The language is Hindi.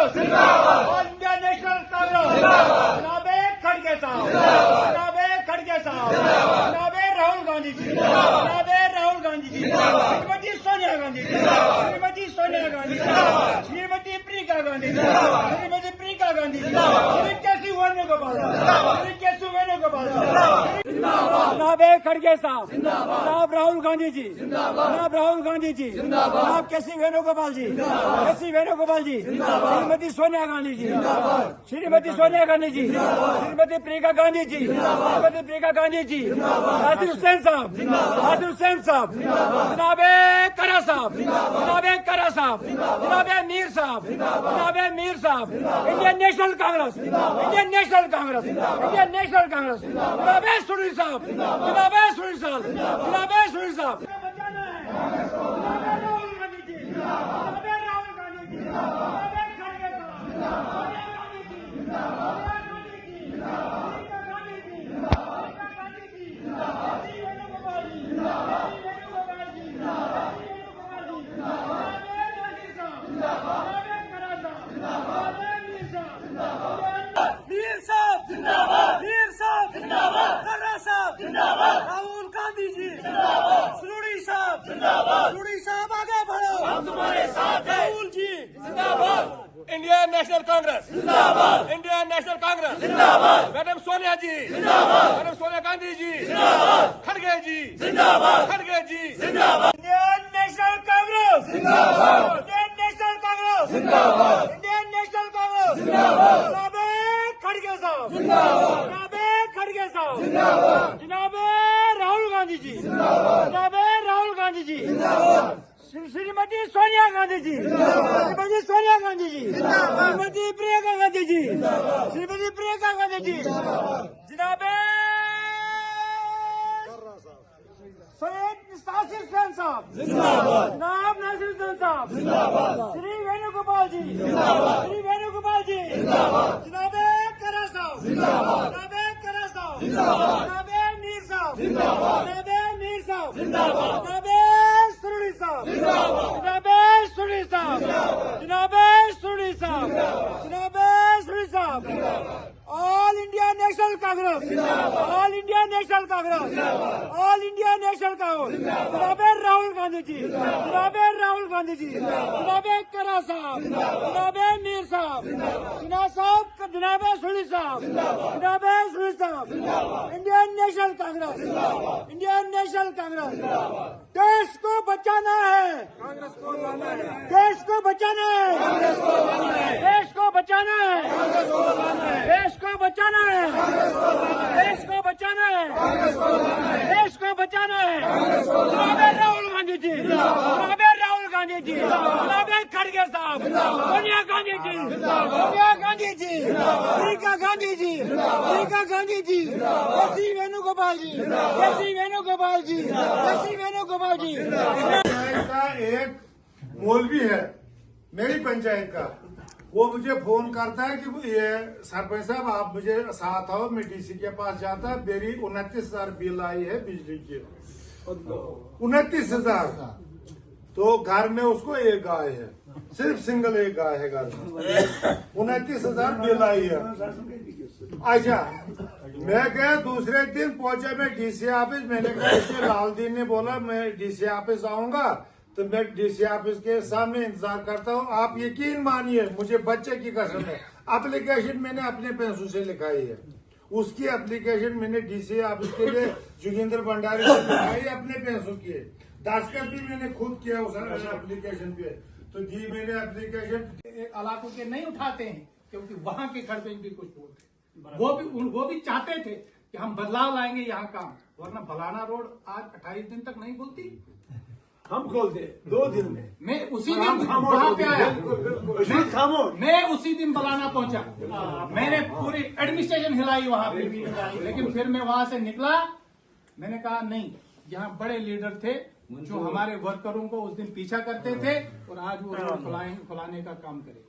कांग्रेस जिंदाबाद, ऑल इंडिया नेशनल कांग्रेस जिंदाबाद, जनाबे खड़गे साहब जिंदाबाद, जनाबे खड़गे साहब जिंदाबाद, जनाबे राहुल गांधी जी जिंदाबाद, जनाबे राहुल गांधी जी जिंदाबाद, श्रीमती सोनिया गांधी जिंदाबाद, श्रीमती सोनिया गांधी जिंदाबाद, श्रीमती प्रियंका गांधी जिंदाबाद, श्रीमती प्रियंका गांधी जिंदाबाद, श्री केसी वेणुगोपाल जिंदाबाद, श्री केसी वेणुगोपाल जिंदाबाद, जनाब खड़गे साहब जिंदाबाद, जनाब राहुल गांधी जी जिंदाबाद, जनाब राहुल गांधी जी जिंदाबाद, जनाब केसी वेणुगोपाल जी जिंदाबाद, केसी वेणुगोपाल जी जिंदाबाद, श्रीमती सोनिया गांधी जी जिंदाबाद, श्रीमती सोनिया गांधी जी जिंदाबाद, श्रीमती प्रियंका गांधी जी जिंदाबाद, श्रीमती प्रियंका गांधी जी जिंदाबाद, नासिर हुसैन साहब जिंदाबाद, नासिर हुसैन साहब जिंदाबाद, जनाबे करा साहब जिंदाबाद, जनाबे करा साहब जिंदाबाद, जनाबे मीर साहब जिंदाबाद, जनाबे मीर साहब, इंडियन नेशनल कांग्रेस जिंदाबाद, इंडियन नेशनल कांग्रेस जिंदाबाद, इंडियन नेशनल कांग्रेस जनाबे सुनील साहब जनाबे सुनील साहब जनाबे सुनील साहब, मीर साहब जिंदाबाद, मीर साहब जिंदाबाद, खर्रा साहब जिंदाबाद, राहुल गांधी जी जिंदाबाद, सुरूड़ी साहब जिंदाबाद, सुरूड़ी साहब आगे बढ़ो, हम तुम्हारे साथ हैं, राहुल जी जिंदाबाद, इंडियन नेशनल कांग्रेस जिंदाबाद, इंडियन नेशनल कांग्रेस जिंदाबाद, मैडम सोनिया जी जिंदाबाद, मैडम सोनिया गांधी जी जिंदाबाद, खड़गे जी जिंदाबाद, खड़गे जी जिंदाबाद, इंडियन नेशनल कांग्रेस जिंदाबाद, इंडियन नेशनल कांग्रेस जिंदाबाद, इंडियन नेशनल कांग्रेस जिंदाबाद, जनाबे खड़गे साहब जिंदाबाद, जनाबे खड़गे साहब जिंदाबाद, जनाबे राहुल गांधी जी जिंदाबाद, जनाबे राहुल गांधी जी जिंदाबाद, श्रीमती सोनिया गांधी जी श्रीमती सोनिया गांधी जी श्रीमती प्रियंका गांधी जी श्रीमती प्रियंका गांधी जी जनाबे नासिर हुसैन साहब जिंदाबाद, जनाब नासिर हुसैन साहब जिंदाबाद, श्री वेणुगोपाल जी जिंदाबाद, श्री वेणुगोपाल जी जिंदाबाद, जनाबे करा साहब जिंदाबाद, जनाबे करा साहब जिंदाबाद, जनाबे मीर साहब जिंदाबाद, जनाबे मीर साहब जिंदाबाद, जनाबे सुरूड़ी साहब जिंदाबाद, जनाबे सुरूड़ी साहब जनाबे सुरूड़ी साहब जनाबे सुरूड़ी साहब, all India national Congress all India national Congress all India national Congress, जनाबे राहुल गांधी जी जनाबे राहुल गांधी जी जनाबे करा साहब जनाबे मीर साहब जनाबे सुनील साहब जनाबे सुनील साहब, Indian national Congress Indian national Congress, देश को बचाना है कांग्रेस को लाना है, देश को बचाना है कांग्रेस को लाना है, देश को बचाना है कांग्रेस को लाना है, देश को बचाना है देश को बचाना है देश को बचाना है, जनाबे राहुल गांधी जी जनाबे राहुल गांधी जी जनाबे खड़गे साहब सोनिया गांधी जी सोनिया गांधी जी प्रियंका गांधी जी प्रियंका गांधी जी केसी वेणुगोपाल जी केसी वेणुगोपाल जी केसी वेणुगोपाल जी। का एक मौलवी है मेरी पंचायत का, वो मुझे फोन करता है कि ये सरपंच साहब आप मुझे साथ आओ, मैं डीसी के पास जाता, मेरी 29,000 बिल आई है बिजली की 29,000, तो घर में उसको एक गाय है, सिर्फ सिंगल एक गाय है घर में, 29,000 बिल आई है। अच्छा, मैं गया दूसरे दिन पहुंचा मैं डीसी ऑफिस, मैंने कहा इसलिए लालदीन ने बोला मैं डीसी ऑफिस आऊंगा, तो मैं डीसी ऑफिस के सामने इंतजार करता हूँ। आप यकीन मानिए मुझे बच्चे की कसम है, एप्लीकेशन मैंने अपने पैसों से लिखाई है, उसकी एप्लीकेशन मैंने डीसी ऑफिस के लिए जोगिंदर भंडारी से लिखाई अपने पैसों की, दस्तखत भी मैंने खुद किया उस एप्लीकेशन पे। तो जी मैंने एप्लीकेशन इलाकों के नहीं उठाते हैं क्योंकि वहाँ के सरपंच भी कुछ बोलते हैं, वो भी चाहते थे कि हम बदलाव लाएंगे यहाँ काम, वरना फलाना रोड आज 28 दिन तक नहीं खुलती, हम खोल दे 2 दिन में। मैं उसी दिन वहाँ पे आया, मैं उसी दिन बलाना पहुंचा, मैंने पूरी एडमिनिस्ट्रेशन हिलाई वहाँ पे, लेकिन फिर मैं वहाँ से निकला, मैंने कहा नहीं, यहाँ बड़े लीडर थे जो हमारे वर्करों को उस दिन पीछा करते थे और आज वो फुलाने का काम करे।